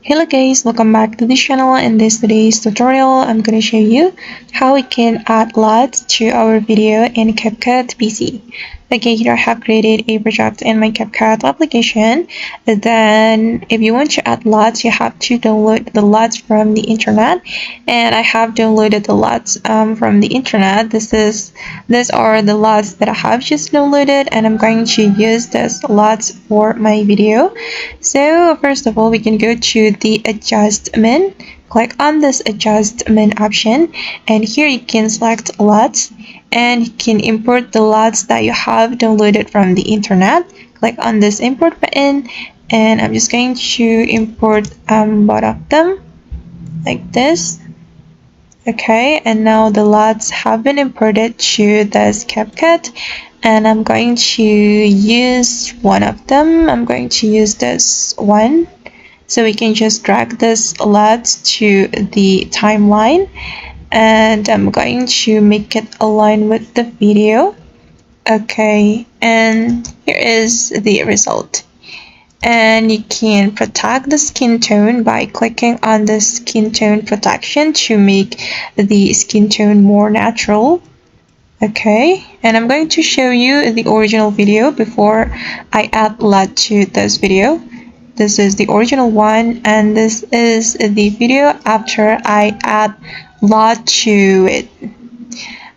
Hello guys, welcome back to this channel. In today's tutorial, I'm going to show you how we can add LUTs to our video in CapCut PC. Okay, here I have created a project in my CapCut application. Then if you want to add LUTs, you have to download the LUTs from the internet. And I have downloaded the LUTs from the internet. These are the LUTs that I have just downloaded, and I'm going to use this LUTs for my video. So first of all, we can go to the adjustment, click on this adjustment option, and here you can select LUTs, and you can import the LUTs that you have downloaded from the internet. Click on this import button, and I'm just going to import both of them like this. Okay, and now the LUTs have been imported to this CapCut, and I'm going to use one of them. I'm going to use this one. So we can just drag this LUTs to the timeline, and I'm going to make it align with the video. Okay, and here is the result. And you can protect the skin tone by clicking on the skin tone protection to make the skin tone more natural. Okay, and I'm going to show you the original video before I add LUT to this video. This is the original one, and this is the video after I add LUT to it.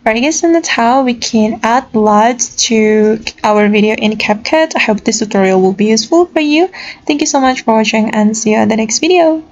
Alright guys, and that's how we can add LUTs to our video in CapCut. I hope this tutorial will be useful for you. Thank you so much for watching, and see you in the next video.